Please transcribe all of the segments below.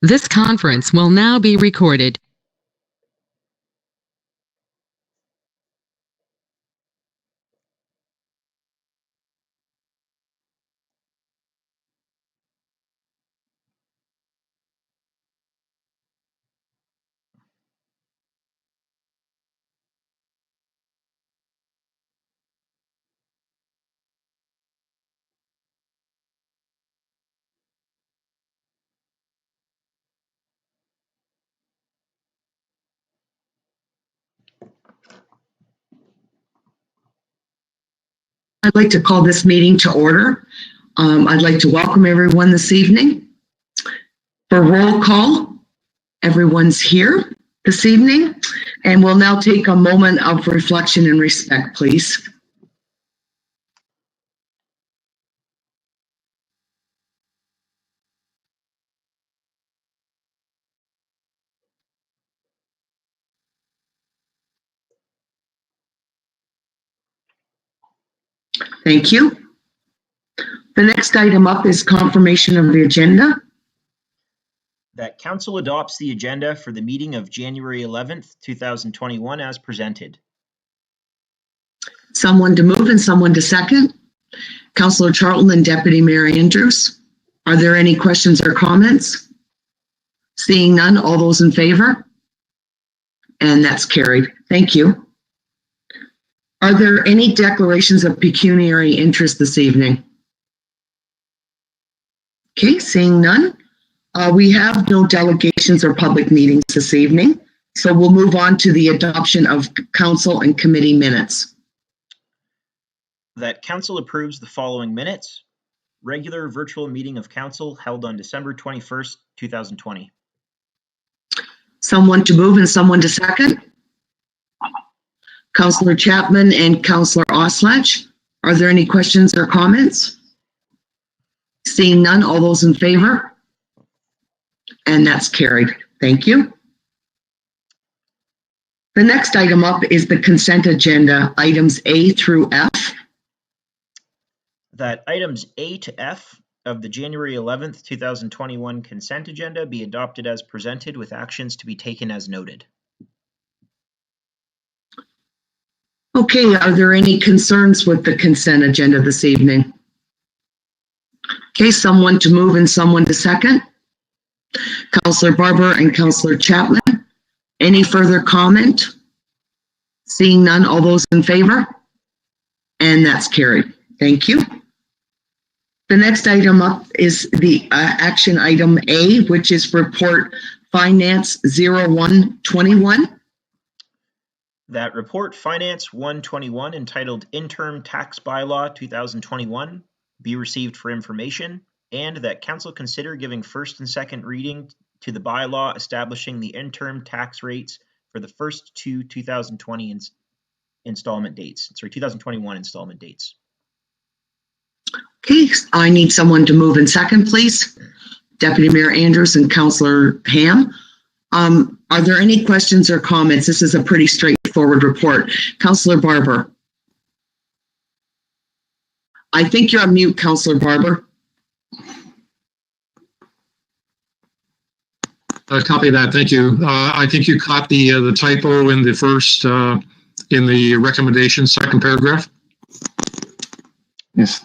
This conference will now be recorded. I'd like to call this meeting to order. I'd like to welcome everyone this evening. For roll call, everyone's here this evening, and we'll now take a moment of reflection and respect, please. Thank you. The next item up is confirmation of the agenda. That Council adopts the agenda for the meeting of January 11th, 2021 as presented. Someone to move and someone to second. Councillor Charlton and Deputy Mayor Andrews. Are there any questions or comments? Seeing none, all those in favor? And that's carried. Thank you. Are there any declarations of pecuniary interest this evening? Okay, seeing none. We have no delegations or public meetings this evening, so we'll move on to the adoption of council and committee minutes. That Council approves the following minutes. Regular virtual meeting of Council held on December 21st, 2020. Someone to move and someone to second. Councillor Chapman and Councillor Oslach. Are there any questions or comments? Seeing none, all those in favor? And that's carried. Thank you. The next item up is the consent agenda, items A through F. That items A to F of the January 11th, 2021 consent agenda be adopted as presented with actions to be taken as noted. Okay, are there any concerns with the consent agenda this evening? Okay, someone to move and someone to second. Councillor Barber and Councillor Chapman. Any further comment? Seeing none, all those in favor? And that's carried. Thank you. The next item up is the action item A, which is report finance 0121. That report finance 121 entitled Interim Tax Bylaw 2021 be received for information, and that Council consider giving first and second reading to the bylaw establishing the interim tax rates for the first two 2020 installment dates. Sorry, 2021 installment dates. Okay, I need someone to move and second, please. Deputy Mayor Andrews and Councillor Ham. Are there any questions or comments? This is a pretty straightforward straightforward report. Councillor Barber. I think you're on mute, Councillor Barber. Copy that. Thank you. I think you caught the typo in the first in the recommendation, second paragraph. Yes.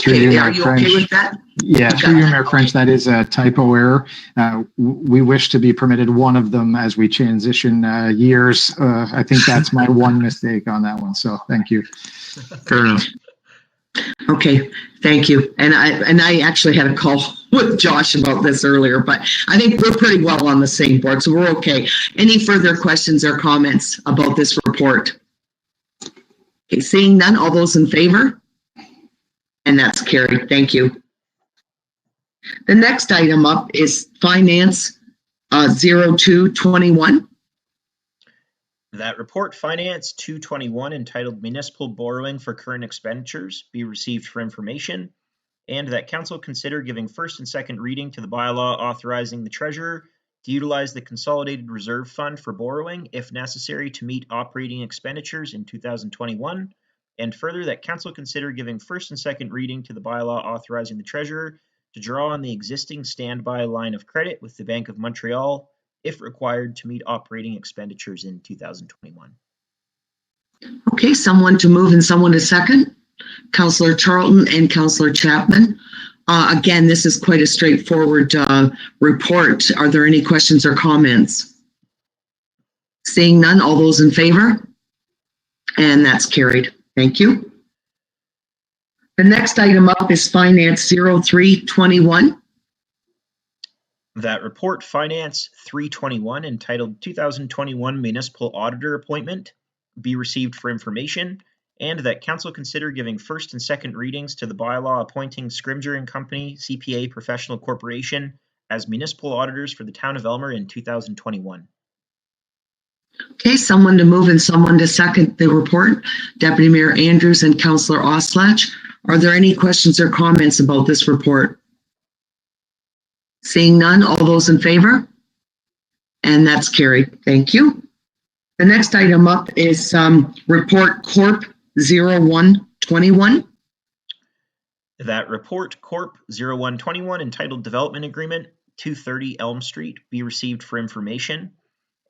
Okay, are you okay with that? Yeah, through you, Mayor French, that is a typo error. We wish to be permitted one of them as we transition years. I think that's my one mistake on that one. So thank you. Fair enough. Okay, thank you. And I actually had a call with Josh about this earlier, but I think we're pretty well on the same board, so we're okay. Any further questions or comments about this report? Okay, seeing none, all those in favor? And that's carried. Thank you. The next item up is Finance 0221. That report, Finance 221, entitled Municipal Borrowing for Current Expenditures, be received for information, and that Council consider giving first and second reading to the bylaw authorizing the Treasurer to utilize the Consolidated Reserve Fund for borrowing, if necessary, to meet operating expenditures in 2021, and further that Council consider giving first and second reading to the bylaw authorizing the Treasurer to draw on the existing standby line of credit with the Bank of Montreal, if required, to meet operating expenditures in 2021. Okay, someone to move and someone to second. Councillor Charlton and Councillor Chapman. Again, this is quite a straightforward report. Are there any questions or comments? Seeing none, all those in favor? And that's carried. Thank you. The next item up is Finance 0321. That report, Finance 321, entitled 2021 Municipal Auditor Appointment, be received for information, and that Council consider giving first and second readings to the bylaw appointing Scrimger and Company CPA Professional Corporation as municipal auditors for the town of Elmer in 2021. Okay, someone to move and someone to second the report. Deputy Mayor Andrews and Councillor Oslach. Are there any questions or comments about this report? Seeing none, all those in favor? And that's carried. Thank you. The next item up is Report Corp 0121. That report, Corp 0121, entitled Development Agreement 230 Elm Street, be received for information,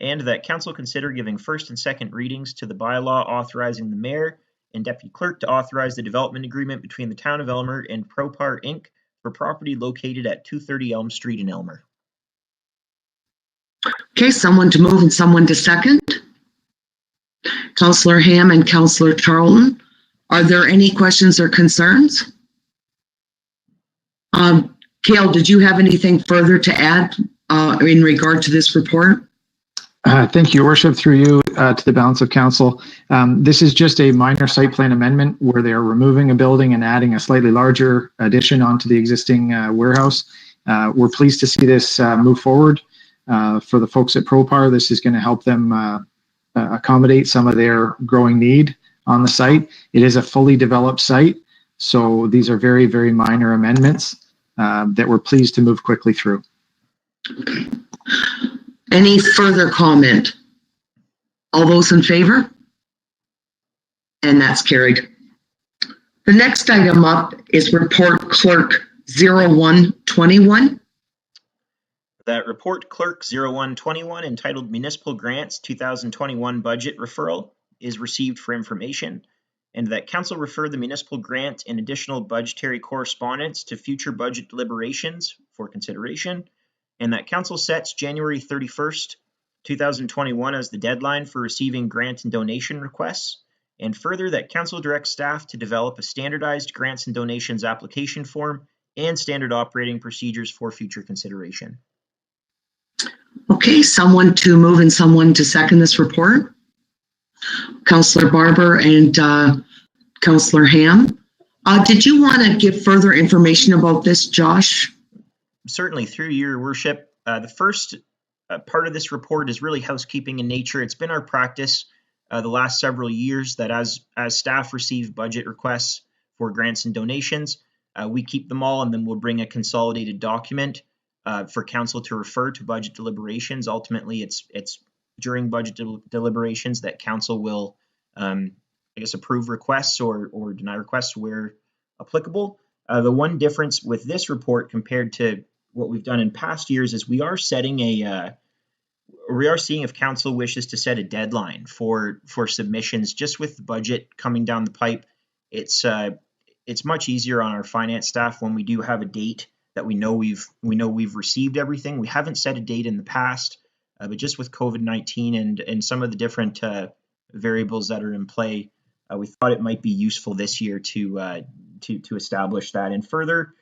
and that Council consider giving first and second readings to the bylaw authorizing the Mayor and Deputy Clerk to authorize the development agreement between the Town of Elmer and Propar Inc. for property located at 230 Elm Street in Elmer. Okay, someone to move and someone to second. Councillor Ham and Councillor Charlton. Are there any questions or concerns? Cale, did you have anything further to add in regard to this report? Thank you, Your Worship, through you to the balance of council. This is just a minor site plan amendment where they are removing a building and adding a slightly larger addition onto the existing warehouse. We're pleased to see this move forward. For the folks at Propar, this is going to help them accommodate some of their growing need on the site. It is a fully developed site, so these are very, very minor amendments that we're pleased to move quickly through. Okay. Any further comment? All those in favor? And that's carried. The next item up is Report Clerk 0121. That report, Clerk 0121, entitled Municipal Grants 2021 Budget Referral, is received for information, and that Council refer the municipal grant and additional budgetary correspondence to future budget deliberations for consideration, and that Council sets January 31st, 2021 as the deadline for receiving grant and donation requests, and further that Council directs staff to develop a standardized grants and donations application form and standard operating procedures for future consideration. Okay, someone to move and someone to second this report. Councillor Barber and Councillor Ham. Did you want to give further information about this, Josh? Certainly, through your worship. The first part of this report is really housekeeping in nature. It's been our practice the last several years that as staff receive budget requests for grants and donations, we keep them all and then we'll bring a consolidated document for council to refer to budget deliberations. Ultimately, it's during budget deliberations that council will, approve requests or deny requests where applicable. The one difference with this report compared to what we've done in past years is we are seeing if council wishes to set a deadline for submissions. Just with the budget coming down the pipe, it's much easier on our finance staff when we do have a date that we know we've received everything. We haven't set a date in the past, but just with COVID-19 and some of the different variables that are in play, we thought it might be useful this year to establish that. And further,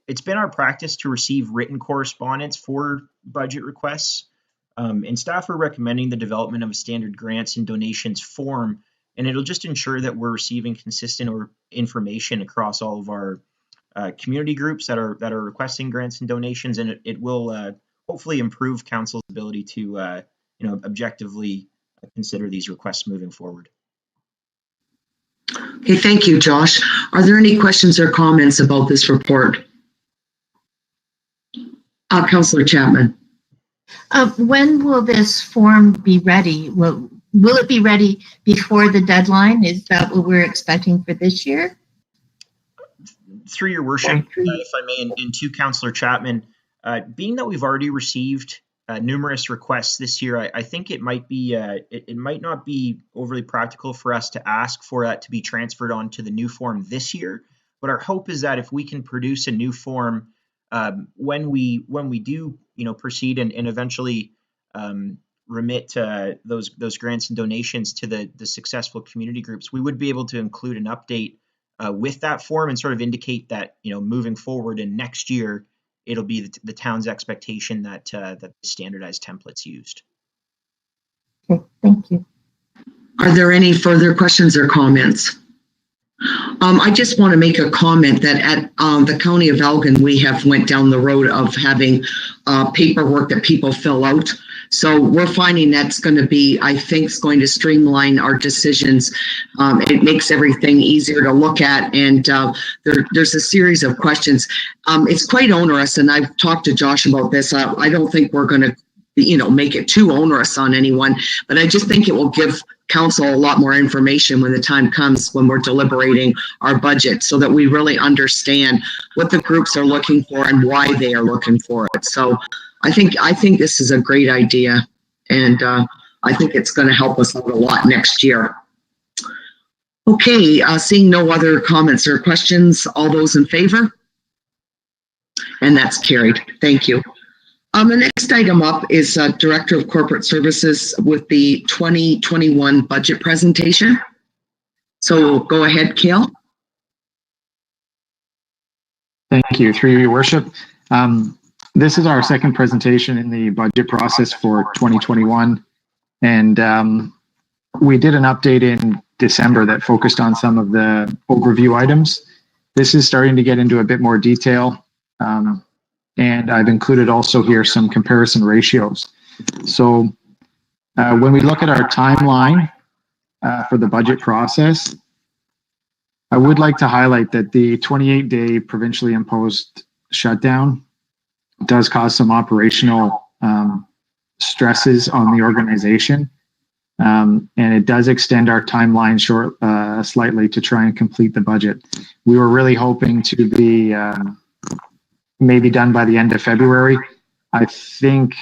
it's been our practice to receive written correspondence for budget requests, and staff are recommending the development of a standard grants and donations form, and it'll just ensure that we're receiving consistent information across all of our community groups that are requesting grants and donations, and it will hopefully improve council's ability to objectively consider these requests moving forward. Okay, thank you, Josh. Are there any questions or comments about this report? Councillor Chapman. When will this form be ready? Will it be ready before the deadline? Is that what we're expecting for this year? Through your worship, if I may, and to Councillor Chapman, being that we've already received numerous requests this year, I think it might be it might not be overly practical for us to ask for that to be transferred onto the new form this year. But our hope is that if we can produce a new form when we do proceed and eventually remit those grants and donations to the successful community groups, we would be able to include an update with that form and sort of indicate that moving forward and next year it'll be the town's expectation that the standardized template's used. Okay, thank you. Are there any further questions or comments? I just want to make a comment that at the County of Elgin, we have went down the road of having paperwork that people fill out. So we're finding that's going to be, I think, is going to streamline our decisions. It makes everything easier to look at, and there's a series of questions. It's quite onerous, and I've talked to Josh about this. I don't think we're going to, make it too onerous on anyone, but I just think it will give council a lot more information when the time comes when we're deliberating our budget, so that we really understand what the groups are looking for and why they are looking for it. So I think this is a great idea, and I think it's going to help us out a lot next year. Okay, seeing no other comments or questions, all those in favor? And that's carried. Thank you. The next item up is Director of Corporate Services with the 2021 budget presentation. So go ahead, Kale. Thank you. Through your worship. This is our second presentation in the budget process for 2021. And we did an update in December that focused on some of the overview items. This is starting to get into a bit more detail. And I've included also here some comparison ratios. So when we look at our timeline for the budget process, I would like to highlight that the 28-day provincially imposed shutdown does cause some operational stresses on the organization. And it does extend our timeline slightly to try and complete the budget. We were really hoping to be maybe done by the end of February. I think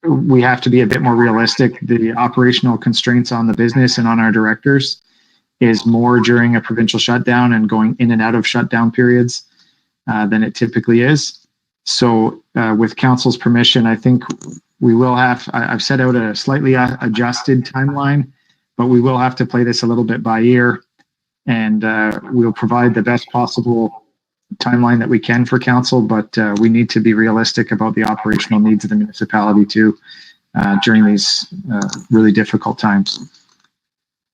we have to be a bit more realistic. The operational constraints on the business and on our directors is more during a provincial shutdown and going in and out of shutdown periods than it typically is. So with council's permission, I think we will have, I've set out a slightly adjusted timeline, but we will have to play this a little bit by ear, and we'll provide the best possible timeline that we can for council, but we need to be realistic about the operational needs of the municipality too during these really difficult times.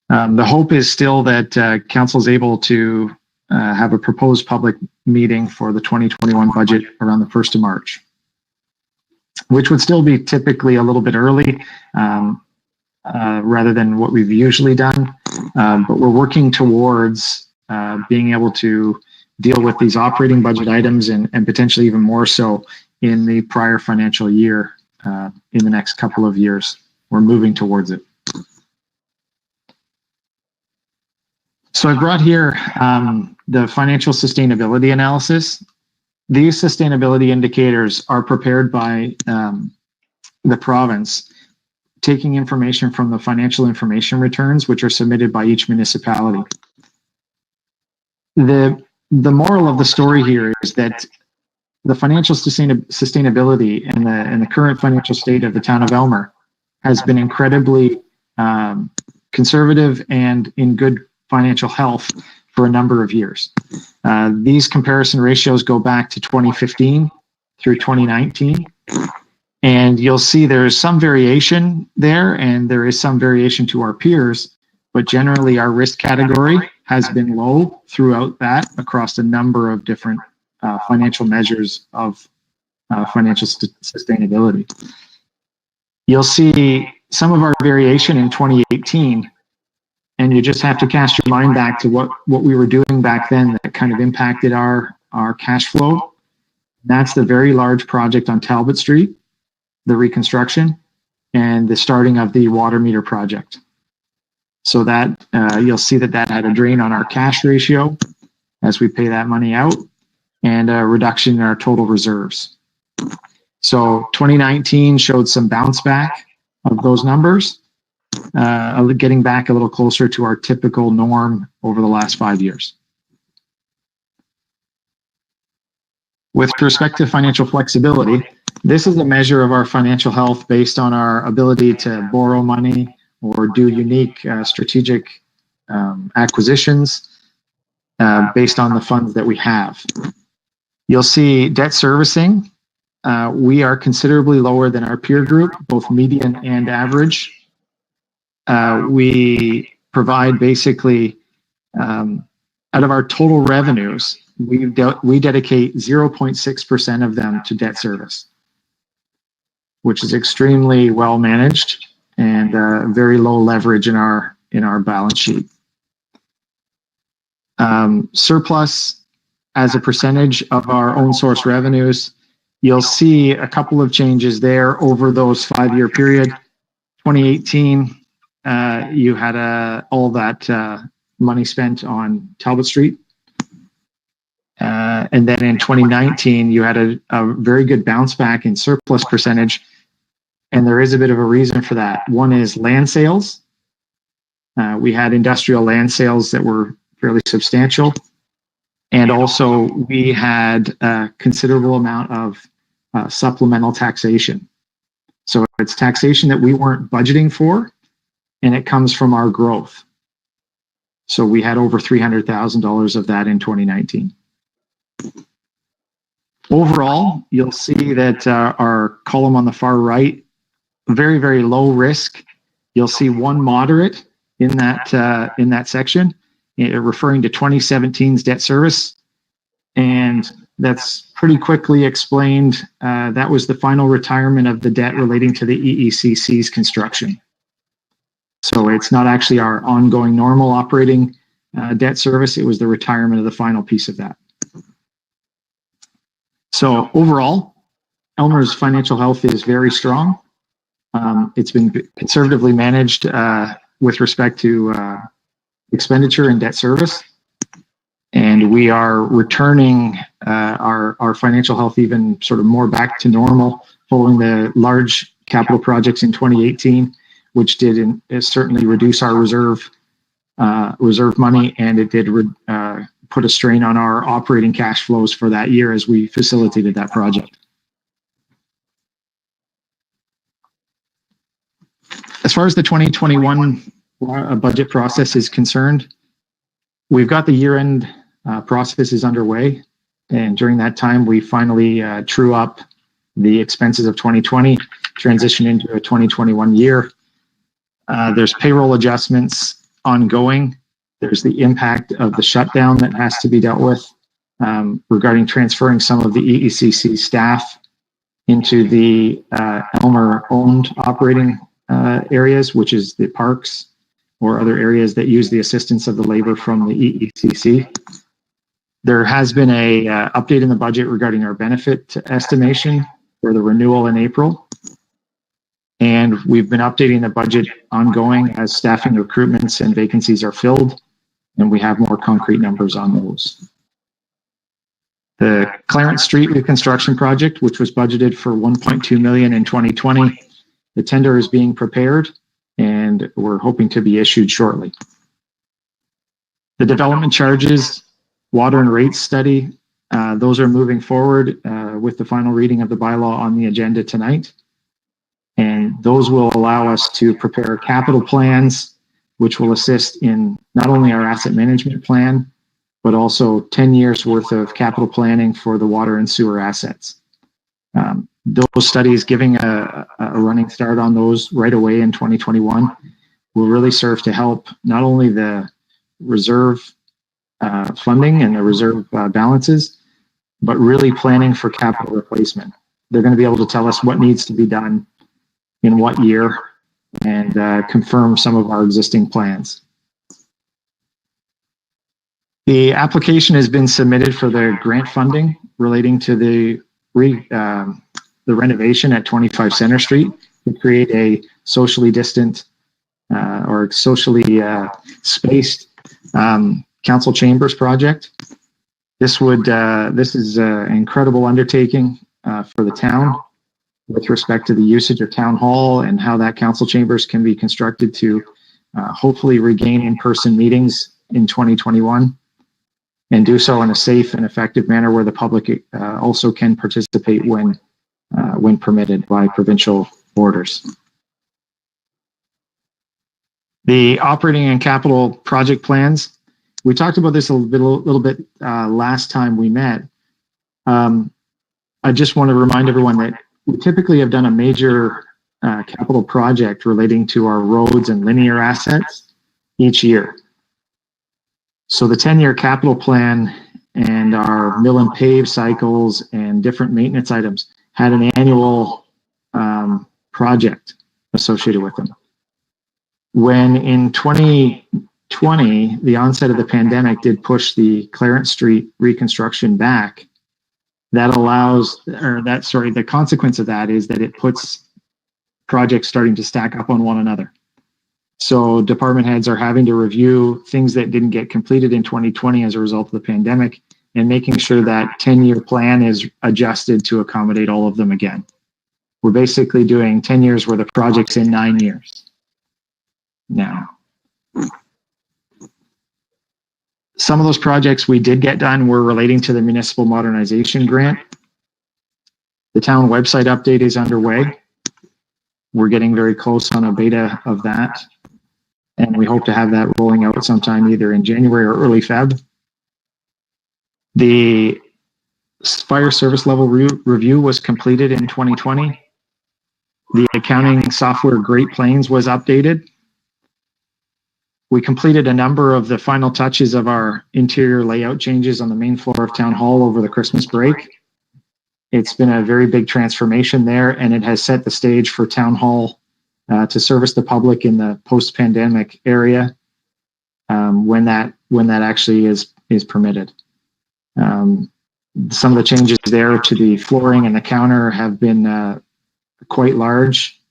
The hope is still that council is able to have a proposed public meeting for the 2021 budget around the 1st of March, which would still be typically a little bit early rather than what we've usually done. But we're working towards being able to deal with these operating budget items and potentially even more so in the prior financial year in the next couple of years. We're moving towards it. So I brought here the financial sustainability analysis. These sustainability indicators are prepared by the province, taking information from the financial information returns, which are submitted by each municipality. The moral of the story here is that the financial sustainability and the current financial state of the town of Elmer has been incredibly conservative and in good financial health for a number of years. These comparison ratios go back to 2015 through 2019. And you'll see there's some variation there, and there is some variation to our peers, but generally our risk category has been low throughout that across a number of different financial measures of financial sustainability. You'll see some of our variation in 2018, and you just have to cast your mind back to what we were doing back then that kind of impacted our cash flow. That's the very large project on Talbot Street, the reconstruction, and the starting of the water meter project. So that you'll see that had a drain on our cash ratio as we pay that money out, and a reduction in our total reserves. So 2019 showed some bounce back of those numbers, getting back a little closer to our typical norm over the last 5 years. With respect to financial flexibility, this is a measure of our financial health based on our ability to borrow money or do unique strategic acquisitions based on the funds that we have. You'll see debt servicing. We are considerably lower than our peer group, both median and average. We provide basically, out of our total revenues, we dedicate 0.6% of them to debt service, which is extremely well managed and very low leverage in our balance sheet. Surplus as a percentage of our own source revenues, you'll see a couple of changes there over those 5-year period. 2018, you had all that money spent on Talbot Street. And then in 2019, you had a very good bounce back in surplus percentage. And there is a bit of a reason for that. One is land sales. We had industrial land sales that were fairly substantial. And also we had a considerable amount of supplemental taxation. So it's taxation that we weren't budgeting for, and it comes from our growth. So we had over $300,000 of that in 2019. Overall, you'll see that our column on the far right, very, very low risk. You'll see one moderate in that section, referring to 2017's debt service. And that's pretty quickly explained. That was the final retirement of the debt relating to the EECC's construction. So it's not actually our ongoing normal operating debt service. It was the retirement of the final piece of that. So overall, Elmer's financial health is very strong. It's been conservatively managed with respect to expenditure and debt service. And we are returning our financial health even sort of more back to normal following the large capital projects in 2018, which did certainly reduce our reserve money, and it did put a strain on our operating cash flows for that year as we facilitated that project. As far as the 2021 budget process is concerned, we've got the year-end process is underway, and during that time we finally true up the expenses of 2020, transition into a 2021 year. There's payroll adjustments ongoing. There's the impact of the shutdown that has to be dealt with regarding transferring some of the EECC staff into the Elmer-owned operating areas, which is the parks or other areas that use the assistance of the labor from the EECC. There has been a update in the budget regarding our benefit estimation for the renewal in April. And we've been updating the budget ongoing as staffing recruitments and vacancies are filled, and we have more concrete numbers on those. The Clarence Street reconstruction project, which was budgeted for $1.2 million in 2020, the tender is being prepared, and we're hoping to be issued shortly. The development charges, water and rates study, those are moving forward with the final reading of the bylaw on the agenda tonight. And those will allow us to prepare capital plans, which will assist in not only our asset management plan, but also 10 years worth of capital planning for the water and sewer assets. Those studies, giving a running start on those right away in 2021, will really serve to help not only the reserve funding and the reserve balances, but really planning for capital replacement. They're going to be able to tell us what needs to be done in what year and confirm some of our existing plans. The application has been submitted for the grant funding relating to the renovation at 25 Center Street to create a socially distant or socially spaced council chambers project. This is an incredible undertaking for the town with respect to the usage of town hall and how that council chambers can be constructed to hopefully regain in-person meetings in 2021 and do so in a safe and effective manner where the public also can participate when permitted by provincial orders. The operating and capital project plans, we talked about this a little bit last time we met. I just want to remind everyone that we typically have done a major capital project relating to our roads and linear assets each year. So the 10-year capital plan and our mill and pave cycles and different maintenance items had an annual project associated with them. When in 2020, the onset of the pandemic did push the Clarence Street reconstruction back, the consequence of that is that it puts projects starting to stack up on one another. So department heads are having to review things that didn't get completed in 2020 as a result of the pandemic and making sure that 10-year plan is adjusted to accommodate all of them again. We're basically doing 10 years worth of projects in 9 years now. Some of those projects we did get done were relating to the municipal modernization grant. The town website update is underway. We're getting very close on a beta of that, and we hope to have that rolling out sometime either in January or early Feb. The fire service level review was completed in 2020. The accounting software Great Plains was updated. We completed a number of the final touches of our interior layout changes on the main floor of Town Hall over the Christmas break. It's been a very big transformation there, and it has set the stage for Town Hall to service the public in the post-pandemic area when that actually is permitted. Some of the changes there to the flooring and the counter have been quite large.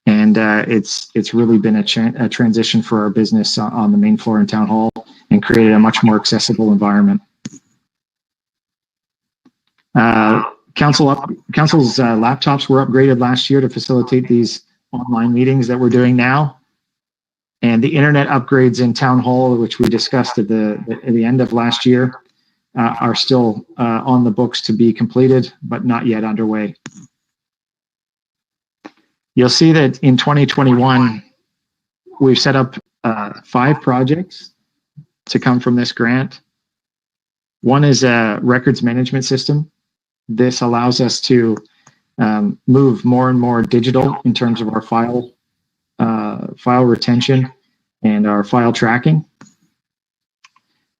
And it's really been a transition for our business on the main floor in Town Hall and created a much more accessible environment. Council's laptops were upgraded last year to facilitate these online meetings that we're doing now. And the internet upgrades in Town Hall, which we discussed at the end of last year, are still on the books to be completed, but not yet underway. You'll see that in 2021, we've set up 5 projects to come from this grant. One is a records management system. This allows us to move more and more digital in terms of our file retention and our file tracking.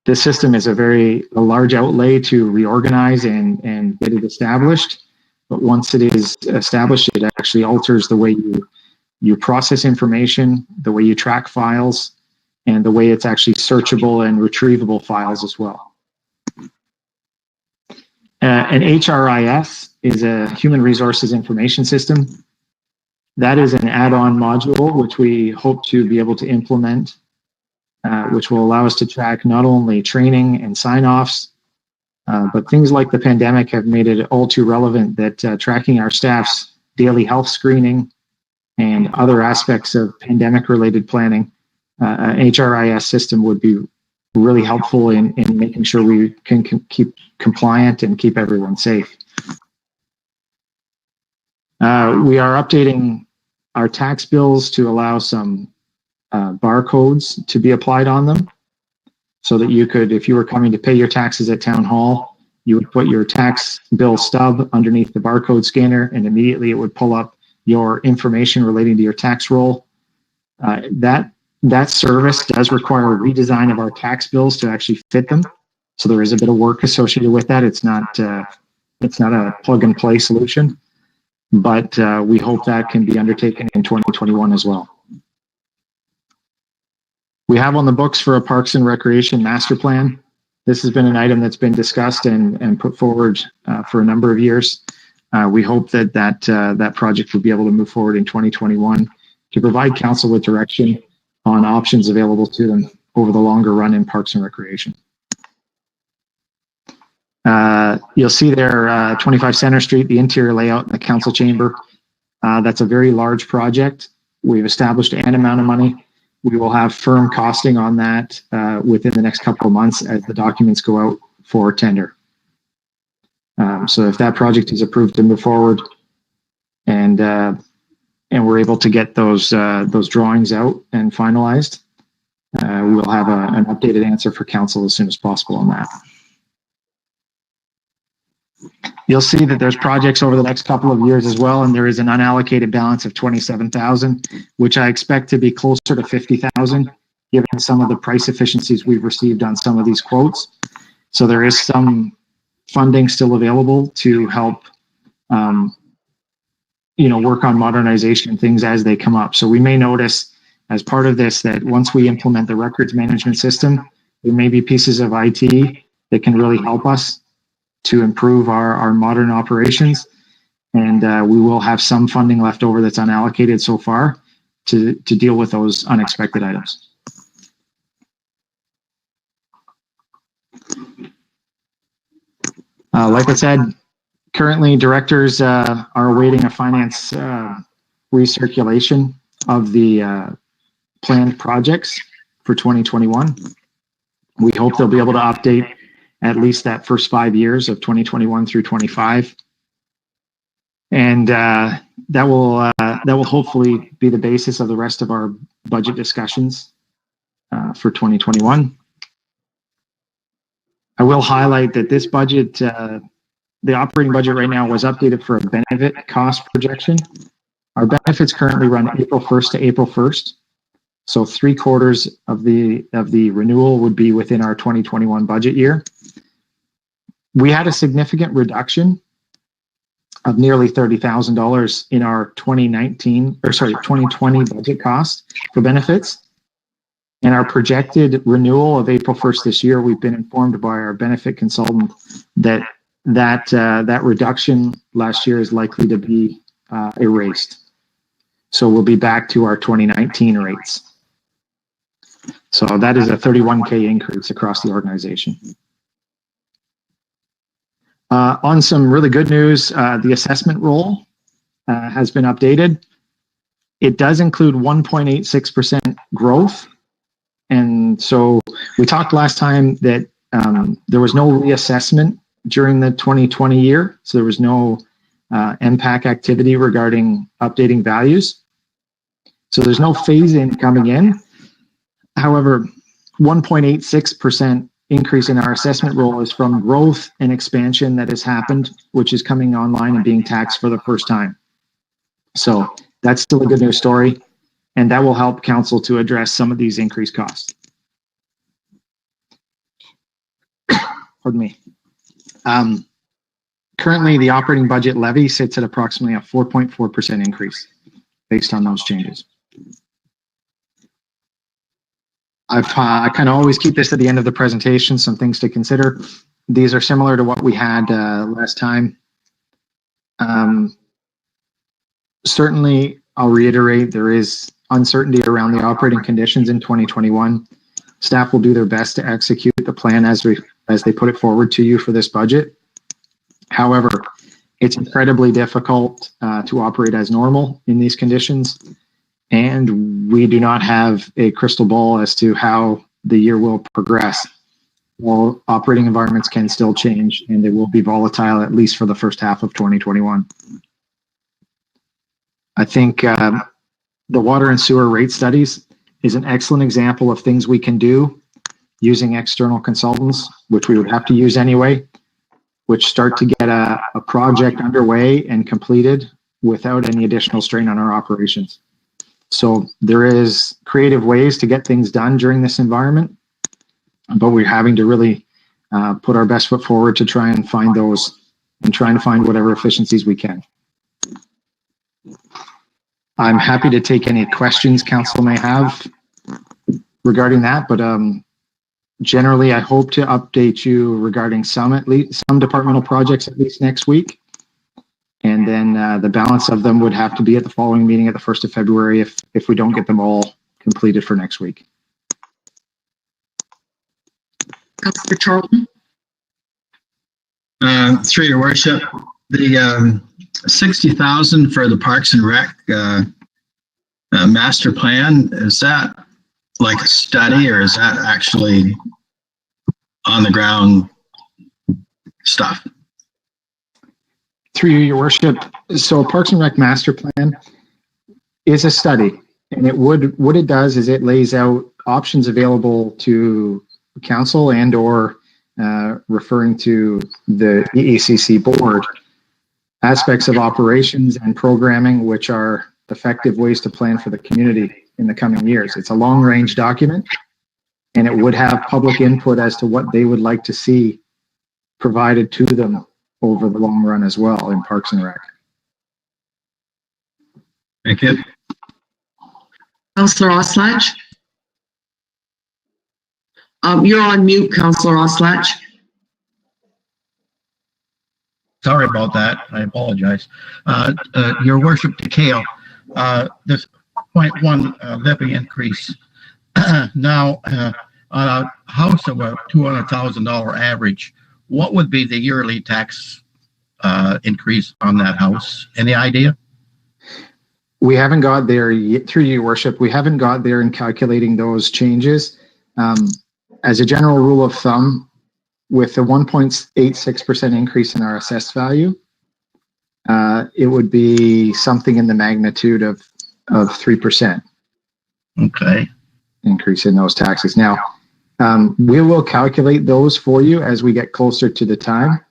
This system is a large outlay to reorganize and get it established. But once it is established, it actually alters the way you process information, the way you track files, and the way it's actually searchable and retrievable files as well. An HRIS is a human resources information system. That is an add-on module which we hope to be able to implement, which will allow us to track not only training and sign-offs, but things like the pandemic have made it all too relevant that tracking our staff's daily health screening and other aspects of pandemic-related planning, an HRIS system would be really helpful in making sure we can keep compliant and keep everyone safe. We are updating our tax bills to allow some barcodes to be applied on them, so that you could, if you were coming to pay your taxes at Town Hall, you would put your tax bill stub underneath the barcode scanner, and immediately it would pull up your information relating to your tax roll. That service does require a redesign of our tax bills to actually fit them. So there is a bit of work associated with that. It's not a plug and play solution, but we hope that can be undertaken in 2021 as well. We have on the books for a Parks and Recreation master plan. This has been an item that's been discussed and put forward for a number of years. We hope that project will be able to move forward in 2021 to provide council with direction on options available to them over the longer run in Parks and Recreation. You'll see there 25 Center Street, the interior layout in the council chamber. That's a very large project. We've established an amount of money. We will have firm costing on that within the next couple of months as the documents go out for tender. So if that project is approved to move forward and we're able to get those drawings out and finalized, we'll have an updated answer for council as soon as possible on that. You'll see that there's projects over the next couple of years as well, and there is an unallocated balance of 27,000, which I expect to be closer to 50,000, given some of the price efficiencies we've received on some of these quotes. So there is some funding still available to help, work on modernization and things as they come up. So we may notice as part of this that once we implement the records management system, there may be pieces of IT that can really help us to improve our modern operations. And we will have some funding left over that's unallocated so far to deal with those unexpected items. Like I said, currently directors are awaiting a finance recirculation of the planned projects for 2021. We hope they'll be able to update at least that first 5 years of 2021 through 25. And that will hopefully be the basis of the rest of our budget discussions for 2021. I will highlight that this budget, the operating budget right now was updated for a benefit cost projection. Our benefits currently run April 1st to April 1st. So 3/4 of the renewal would be within our 2021 budget year. We had a significant reduction of nearly $30,000 in our 2020 budget cost for benefits. And our projected renewal of April 1st this year, we've been informed by our benefit consultant that reduction last year is likely to be erased. So we'll be back to our 2019 rates. So that is a 31K increase across the organization. On some really good news, the assessment roll has been updated. It does include 1.86% growth. And so we talked last time that there was no reassessment during the 2020 year. So there was no MPAC activity regarding updating values. So there's no phase-in coming in. However, 1.86% increase in our assessment roll is from growth and expansion that has happened, which is coming online and being taxed for the first time. So that's still a good news story, and that will help council to address some of these increased costs. Pardon me. Currently, the operating budget levy sits at approximately a 4.4% increase based on those changes. I kind of always keep this at the end of the presentation, some things to consider. these are similar to what we had last time. Certainly, I'll reiterate, there is uncertainty around the operating conditions in 2021. Staff will do their best to execute the plan as they put it forward to you for this budget. However, it's incredibly difficult to operate as normal in these conditions, and we do not have a crystal ball as to how the year will progress. Well, operating environments can still change, and they will be volatile at least for the first half of 2021. I think the water and sewer rate studies is an excellent example of things we can do using external consultants, which we would have to use anyway, which start to get a project underway and completed without any additional strain on our operations. So there is creative ways to get things done during this environment, but we're having to really put our best foot forward to try and find those and trying to find whatever efficiencies we can. I'm happy to take any questions council may have regarding that, but generally I hope to update you regarding some departmental projects at least next week. And then the balance of them would have to be at the following meeting at the 1st of February if we don't get them all completed for next week. Councillor Charlton? Through your worship, the 60,000 for the Parks and Rec master plan, is that like a study or is that actually on the ground stuff? Through you, your worship, so Parks and Rec master plan is a study, and what it does is it lays out options available to council and or referring to the EACC board, aspects of operations and programming which are effective ways to plan for the community in the coming years. It's a long-range document, and it would have public input as to what they would like to see provided to them over the long run as well in Parks and Rec. Thank you. Councillor Oslach? You're on mute, Councillor Oslach. Sorry about that. I apologize. Your worship, to Kale, this 0.1 levy increase. Now, on a house of a $200,000 average, what would be the yearly tax increase on that house? Any idea? We haven't got there yet, through your worship. We haven't got there in calculating those changes. As a general rule of thumb, with a 1.86% increase in our assessed value, it would be something in the magnitude of 3%. Okay. Increase in those taxes. Now, we will calculate those for you as we get closer to the time.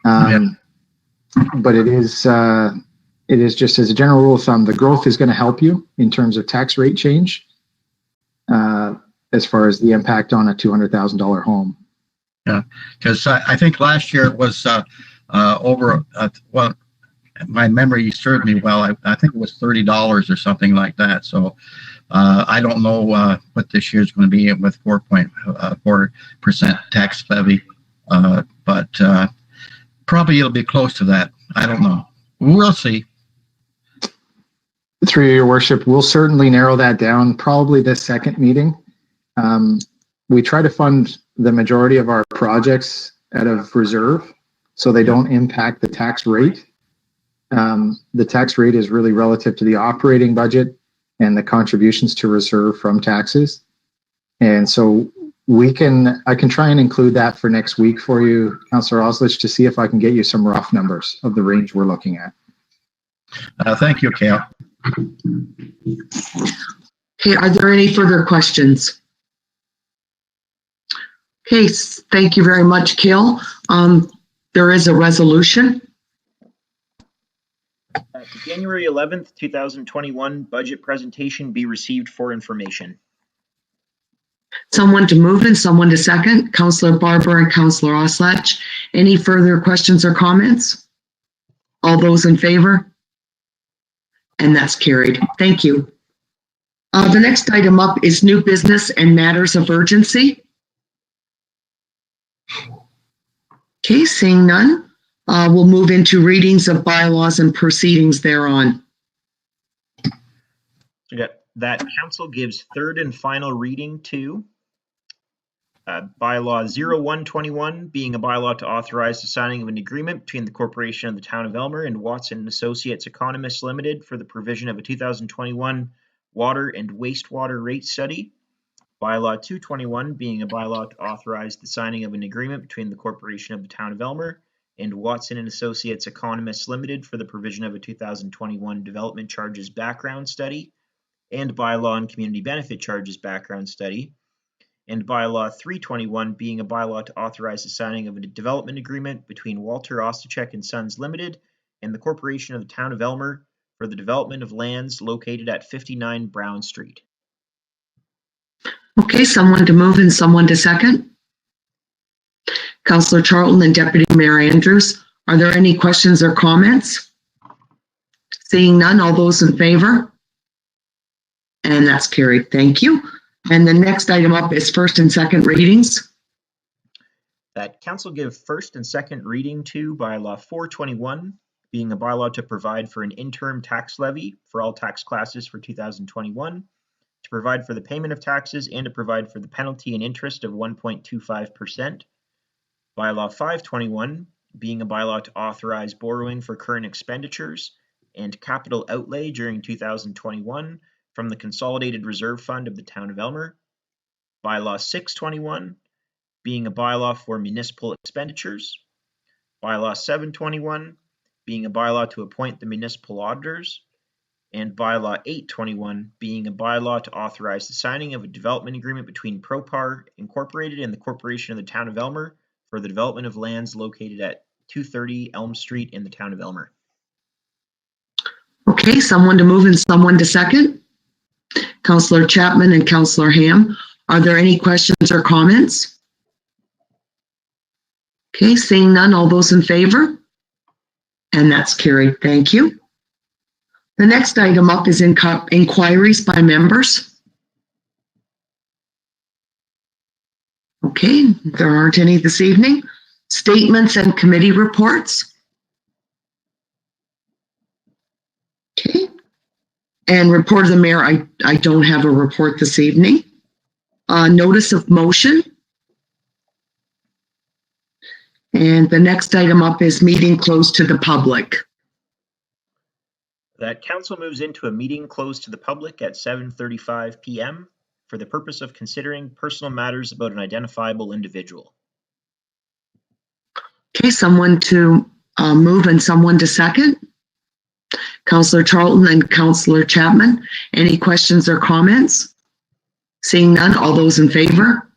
But it is just as a general rule of thumb, the growth is going to help you in terms of tax rate change as far as the impact on a $200,000 home. Yeah, because I think last year it was over, well, my memory served me well. I think it was $30 or something like that. So I don't know what this year's going to be with 4.4% tax levy, but probably it'll be close to that. I don't know. We'll see. Through your worship, we'll certainly narrow that down. Probably the second meeting. We try to fund the majority of our projects out of reserve, so they don't impact the tax rate. The tax rate is really relative to the operating budget and the contributions to reserve from taxes. And so I can try and include that for next week for you, Councillor Oslach, to see if I can get you some rough numbers of the range we're looking at. Thank you, Kale. Okay, are there any further questions? Okay, thank you very much, Kale. There is a resolution. The January 11th, 2021 budget presentation be received for information. Someone to move and someone to second. Councillor Barber and Councillor Oslach. Any further questions or comments? All those in favor? And that's carried. Thank you. The next item up is new business and matters of urgency. Okay, seeing none, we'll move into readings of bylaws and proceedings thereon. So we got that council gives third and final reading to bylaw 0121, being a bylaw to authorize the signing of an agreement between the corporation of the town of Elmer and Watson and Associates Economists Limited for the provision of a 2021 water and wastewater rate study. Bylaw 221, being a bylaw to authorize the signing of an agreement between the corporation of the town of Elmer and Watson and Associates Economists Limited for the provision of a 2021 development charges background study, and bylaw and community benefit charges background study. And bylaw 321, being a bylaw to authorize the signing of a development agreement between Walter Ostachek and Sons Limited and the corporation of the town of Elmer for the development of lands located at 59 Brown Street. Okay, someone to move and someone to second. Councillor Charlton and Deputy Mayor Andrews, are there any questions or comments? Seeing none, all those in favor? And that's carried. Thank you. And the next item up is first and second readings. That council give first and second reading to bylaw 421, being a bylaw to provide for an interim tax levy for all tax classes for 2021, to provide for the payment of taxes and to provide for the penalty and interest of 1.25%. Bylaw 521, being a bylaw to authorize borrowing for current expenditures and capital outlay during 2021 from the Consolidated Reserve Fund of the town of Elmer. Bylaw 621, being a bylaw for municipal expenditures. Bylaw 721, being a bylaw to appoint the municipal auditors. And bylaw 821, being a bylaw to authorize the signing of a development agreement between Propar Incorporated and the corporation of the town of Elmer for the development of lands located at 230 Elm Street in the town of Elmer. Okay, someone to move and someone to second. Councillor Chapman and Councillor Ham, are there any questions or comments? Okay, seeing none, all those in favor? And that's carried. Thank you. The next item up is inquiries by members. Okay, there aren't any this evening. Statements and committee reports. Okay. And report of the mayor, I don't have a report this evening. Notice of motion. And the next item up is meeting closed to the public. That council moves into a meeting closed to the public at 7:35 p.m. for the purpose of considering personal matters about an identifiable individual. Okay, someone to move and someone to second. Councillor Charlton and Councillor Chapman, any questions or comments? Seeing none, all those in favor?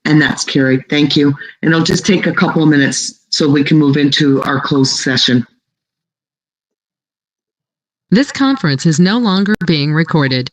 And that's carried. Thank you. And it'll just take a couple of minutes so we can move into our closed session. This conference is no longer being recorded.